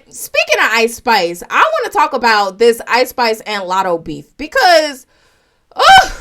Speaking of Ice Spice, I want to talk about this Ice Spice and Lotto beef because, ugh,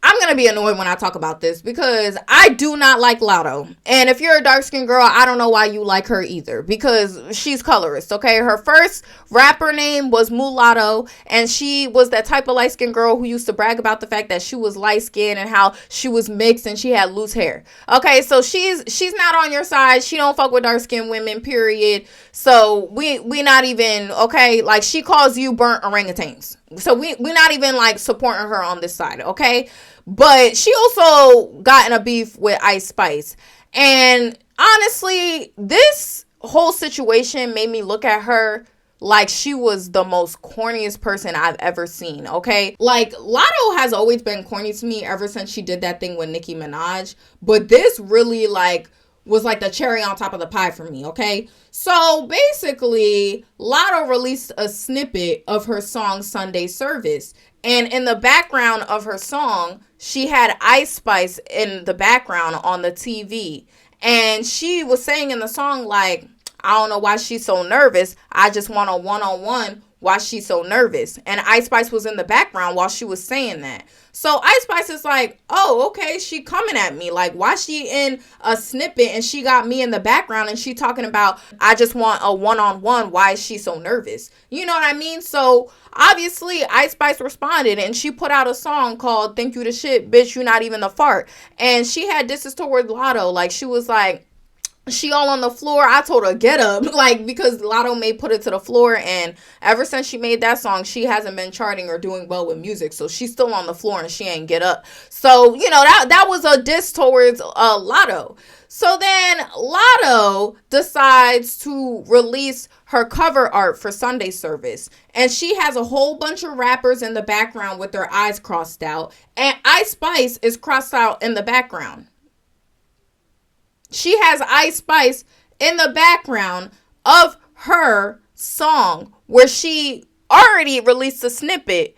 I'm going to be annoyed when I talk about this because I do not like Lotto. And if you're a dark-skinned girl, I don't know why you like her either because she's colorist, okay? Her first rapper name was Mulatto, and she was that type of light-skinned girl who used to brag about the fact that she was light-skinned and how she was mixed and she had loose hair. Okay, so she's not on your side. She don't fuck with dark-skinned women, period. So we not even, okay? Like, she calls you burnt orangutans. So we not even, like, supporting her on this side, okay? But she also got in a beef with Ice Spice. And honestly, this whole situation made me look at her like she was the most corniest person I've ever seen, okay? Like, Lotto has always been corny to me ever since she did that thing with Nicki Minaj. But this really, like, was like the cherry on top of the pie for me, okay? So basically, Lotto released a snippet of her song Sunday Service. And in the background of her song, she had Ice Spice in the background on the TV. And she was saying in the song, like, I don't know why she's so nervous. I just want a one-on-one. Why she's so nervous. And Ice Spice was in the background while she was saying that. So Ice Spice is like, oh, okay, she coming at me. Like, why she in a snippet and she got me in the background and she talking about, I just want a one-on-one. Why is she so nervous? You know what I mean? So obviously Ice Spice responded and she put out a song called Thank You the Shit, Bitch, You Not Even the Fart. And she had disses towards Lotto. Like, she was like, she all on the floor. I told her, get up. Like, because Lotto may put it to the floor. And ever since she made that song, she hasn't been charting or doing well with music. So she's still on the floor and she ain't get up. So, you know, that was a diss towards Lotto. So then Lotto decides to release her cover art for Sunday Service. And she has a whole bunch of rappers in the background with their eyes crossed out. And Ice Spice is crossed out in the background. She has Ice Spice in the background of her song where she already released a snippet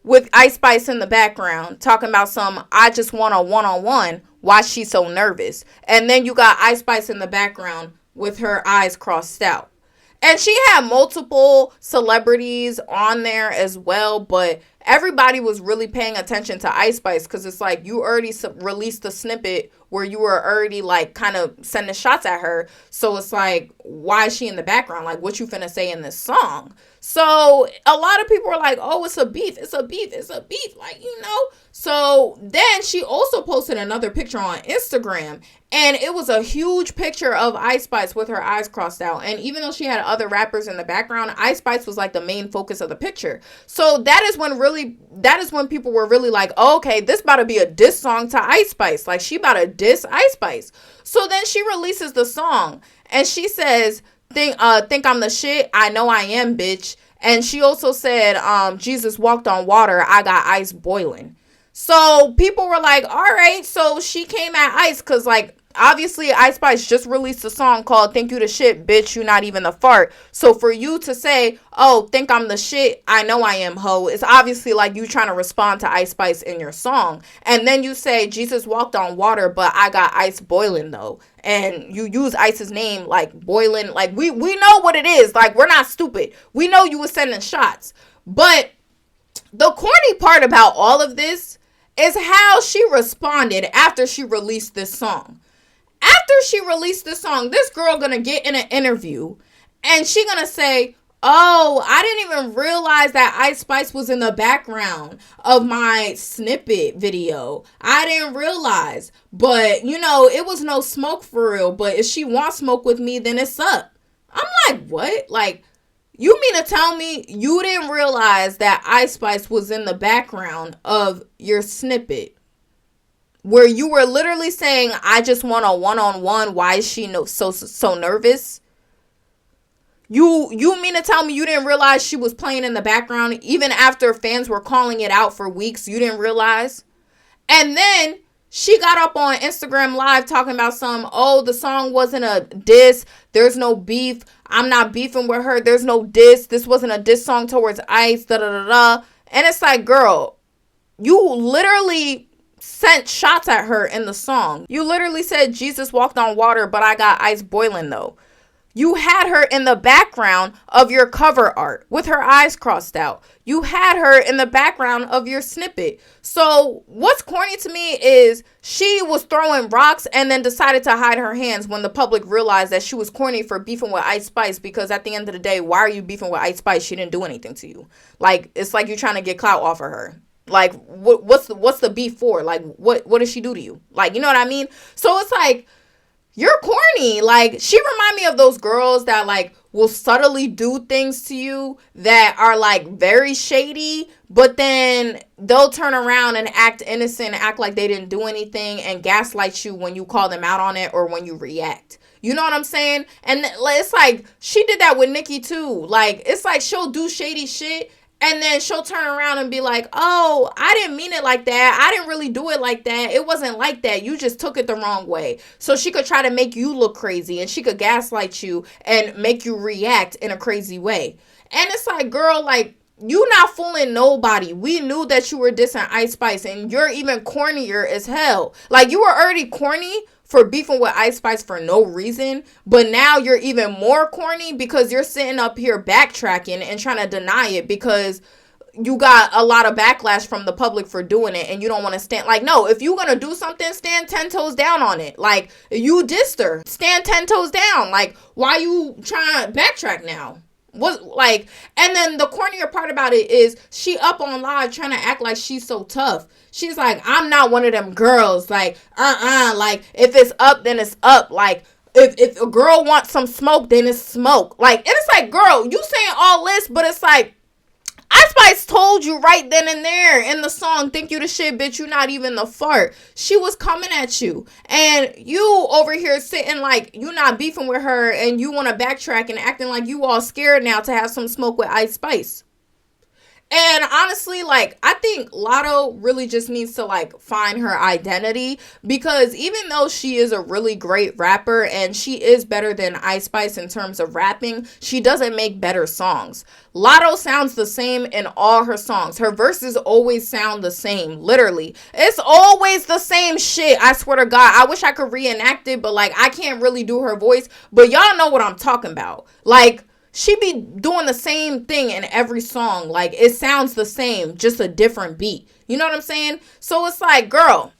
with Ice Spice in the background talking about some, I just want a one-on-one, why she's so nervous. And then you got Ice Spice in the background with her eyes crossed out. And she had multiple celebrities on there as well, but everybody was really paying attention to Ice Spice because it's like you already released a snippet where you were already like kind of sending shots at her. So it's like, why is she in the background? Like, what you finna say in this song? So a lot of people were like, oh, it's a beef. It's a beef. It's a beef. Like, you know. So then she also posted another picture on Instagram. And it was a huge picture of Ice Spice with her eyes crossed out. And even though she had other rappers in the background, Ice Spice was like the main focus of the picture. So that is when people were really like, oh, okay, this about to be a diss song to Ice Spice. Like, she about to diss Ice Spice. So then she releases the song and she says, think I'm the shit. I know I am, bitch. And she also said, Jesus walked on water. I got ice boiling. So people were like, all right. So she came at Ice because, like, obviously Ice Spice just released a song called Thank You the Shit, Bitch, You Not Even the Fart. So for you to say, oh, think I'm the shit, I know I am, ho, it's obviously like you trying to respond to Ice Spice in your song. And then you say, Jesus walked on water, but I got ice boiling, though. And you use Ice's name, like, boiling. Like, we know what it is. Like, we're not stupid. We know you were sending shots. But the corny part about all of this is how she responded after she released this song. After she released this song, this girl gonna get in an interview and she gonna say, oh, I didn't even realize that Ice Spice was in the background of my snippet video. I didn't realize. But, you know, it was no smoke for real. But if she wants smoke with me, then it's up. I'm like, what? Like, you mean to tell me you didn't realize that Ice Spice was in the background of your snippet? Where you were literally saying, I just want a one-on-one. Why is she so nervous? You mean to tell me you didn't realize she was playing in the background even after fans were calling it out for weeks? You didn't realize? And then she got up on Instagram Live talking about the song wasn't a diss. There's no beef. I'm not beefing with her. There's no diss. This wasn't a diss song towards Ice. Da-da-da-da. And it's like, girl, you literally sent shots at her in the song. You literally said Jesus walked on water, but I got ice boiling, though. You had her in the background of your cover art with her eyes crossed out. You had her in the background of your snippet. So what's corny to me is she was throwing rocks and then decided to hide her hands when the public realized that she was corny for beefing with Ice Spice, because at the end of the day, why are you beefing with Ice Spice? She didn't do anything to you. Like, it's like you're trying to get clout off of her. Like, what's the beef for? Like, what did she do to you? Like, you know what I mean? So it's like, you're corny. Like, she remind me of those girls that, like, will subtly do things to you that are, like, very shady, but then they'll turn around and act innocent, act like they didn't do anything, and gaslight you when you call them out on it or when you react. You know what I'm saying? And it's like, she did that with Nicki too. Like, it's like she'll do shady shit, and then she'll turn around and be like, oh, I didn't mean it like that. I didn't really do it like that. It wasn't like that. You just took it the wrong way. So she could try to make you look crazy, and she could gaslight you and make you react in a crazy way. And it's like, girl, like, you not fooling nobody. We knew that you were dissing Ice Spice, and you're even cornier as hell. Like, you were already corny for beefing with Ice Spice for no reason, but now you're even more corny because you're sitting up here backtracking and trying to deny it because you got a lot of backlash from the public for doing it, and you don't want to stand. Like, no, if you're gonna do something, stand 10 toes down on it. Like, you dissed her, stand 10 toes down. Like, why you trying to backtrack now? What, like, and then the cornier part about it is she up on live trying to act like she's so tough. She's like, I'm not one of them girls. Like, like, if it's up, then it's up. Like, if a girl wants some smoke, then it's smoke. Like, and it's like, girl, you saying all this, but it's like, Ice Spice told you right then and there in the song, think you the shit, bitch, you not even the fart. She was coming at you. And you over here sitting like you not beefing with her, and you want to backtrack and acting like you all scared now to have some smoke with Ice Spice. And honestly, like, I think Latto really just needs to, like, find her identity, because even though she is a really great rapper and she is better than Ice Spice in terms of rapping, she doesn't make better songs. Latto sounds the same in all her songs. Her verses always sound the same, literally. It's always the same shit, I swear to God. I wish I could reenact it, but, like, I can't really do her voice, but y'all know what I'm talking about. Like, she be doing the same thing in every song. Like, it sounds the same, just a different beat. You know what I'm saying? So it's like, girl,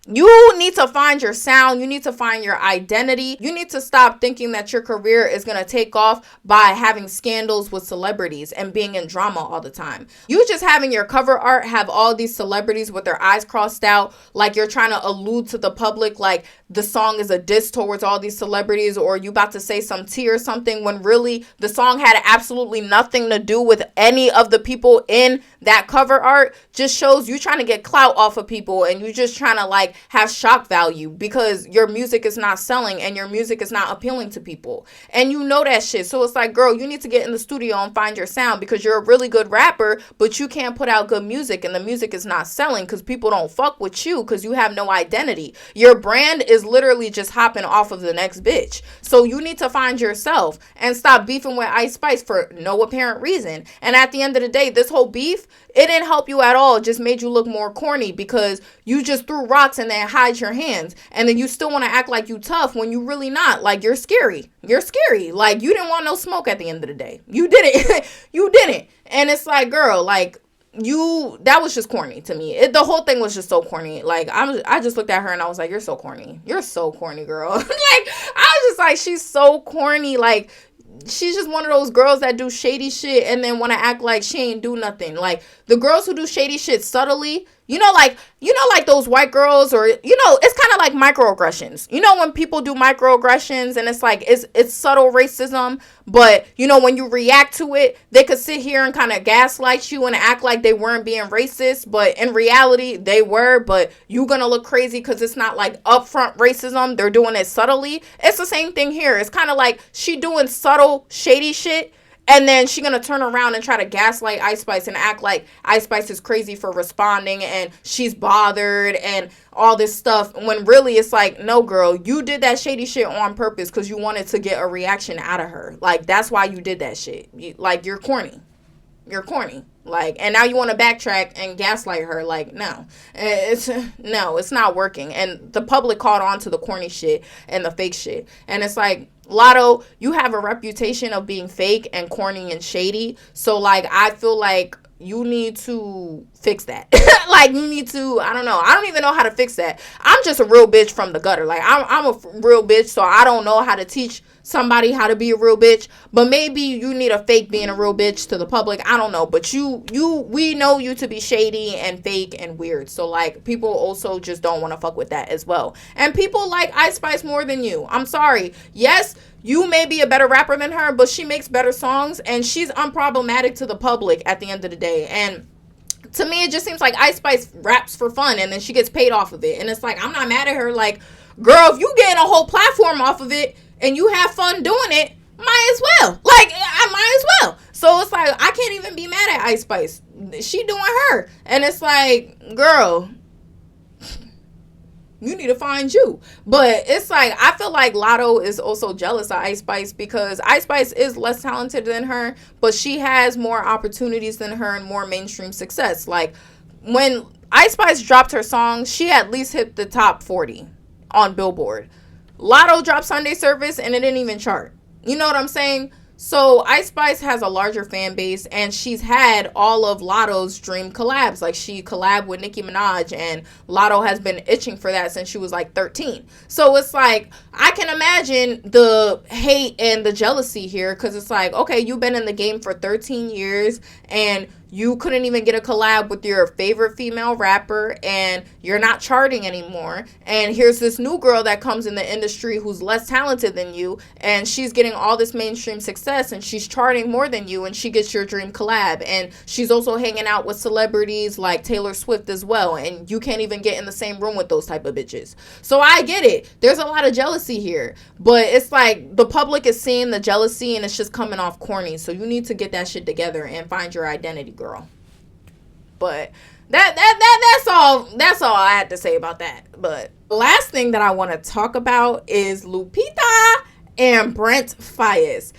you need to find your sound. You need to find your identity. You need to stop thinking that your career is going to take off by having scandals with celebrities and being in drama all the time. You just having your cover art have all these celebrities with their eyes crossed out, like you're trying to allude to the public like the song is a diss towards all these celebrities, or you about to say some tea or something, when really the song had absolutely nothing to do with any of the people in that cover art. Just shows you trying to get clout off of people, and you just trying to, like, have shock value because your music is not selling and your music is not appealing to people. And you know that shit. So it's like, girl, you need to get in the studio and find your sound, because you're a really good rapper, but you can't put out good music, and the music is not selling because people don't fuck with you because you have no identity. Your brand is literally just hopping off of the next bitch. So you need to find yourself and stop beefing with Ice Spice for no apparent reason. And at the end of the day, this whole beef, it didn't help you at all. It just made you look more corny because you just threw rocks and then hide your hands. And then you still want to act like you tough when you really not. Like, you're scary. You're scary. Like, you didn't want no smoke at the end of the day. You didn't. You didn't. And it's like, girl, like, that was just corny to me. The whole thing was just so corny. Like, I just looked at her and I was like, you're so corny. You're so corny, girl. Like, I was just like, she's so corny. Like, she's just one of those girls that do shady shit and then want to act like she ain't do nothing. Like, the girls who do shady shit subtly, like those white girls, or, it's kind of like microaggressions. When people do microaggressions and it's like, it's subtle racism, but, when you react to it, they could sit here and kind of gaslight you and act like they weren't being racist, but in reality, they were, but you gonna look crazy because it's not like upfront racism. They're doing it subtly. It's the same thing here. It's kind of like she doing subtle, shady shit, and then she gonna turn around and try to gaslight Ice Spice and act like Ice Spice is crazy for responding and she's bothered and all this stuff, when really it's like, no, girl, you did that shady shit on purpose because you wanted to get a reaction out of her. Like, that's why you did that shit. You're corny. You're corny. Like, and now you want to backtrack and gaslight her. Like, no, it's not working. And the public caught on to the corny shit and the fake shit. And it's like, Lotto, you have a reputation of being fake and corny and shady. So, like, I feel like you need to fix that. Like, you need to, I don't know. I don't even know how to fix that. I'm just a real bitch from the gutter. Like, I'm a real bitch, so I don't know how to teach somebody how to be a real bitch. But maybe you need a fake being a real bitch to the public. I don't know. But we know you to be shady and fake and weird. So, like, people also just don't want to fuck with that as well. And people like Ice Spice more than you. I'm sorry. Yes, you may be a better rapper than her, but she makes better songs, and she's unproblematic to the public at the end of the day. And to me, it just seems like Ice Spice raps for fun, and then she gets paid off of it. And it's like, I'm not mad at her. Like, girl, if you getting a whole platform off of it, and you have fun doing it, might as well. Like, I might as well. So it's like, I can't even be mad at Ice Spice. She doing her. And it's like, girl, you need to find you. But it's like, I feel like Lotto is also jealous of Ice Spice because Ice Spice is less talented than her, but she has more opportunities than her and more mainstream success. Like, when Ice Spice dropped her song, she at least hit the top 40 on Billboard. Lotto dropped Sunday Service and it didn't even chart. You know what I'm saying? So Ice Spice has a larger fan base, and she's had all of Lotto's dream collabs. Like, she collabed with Nicki Minaj, and Lotto has been itching for that since she was like 13. So it's like, I can imagine the hate and the jealousy here, because it's like, okay, you've been in the game for 13 years and you couldn't even get a collab with your favorite female rapper, and you're not charting anymore. And here's this new girl that comes in the industry who's less talented than you, and she's getting all this mainstream success, and she's charting more than you, and she gets your dream collab. And she's also hanging out with celebrities like Taylor Swift as well, and you can't even get in the same room with those type of bitches. So I get it. There's a lot of jealousy here, but it's like the public is seeing the jealousy, and it's just coming off corny. So you need to get that shit together and find your identity, girl. But that's all I had to say about that. But the last thing that I want to talk about is Lupita and Brent Faiyaz.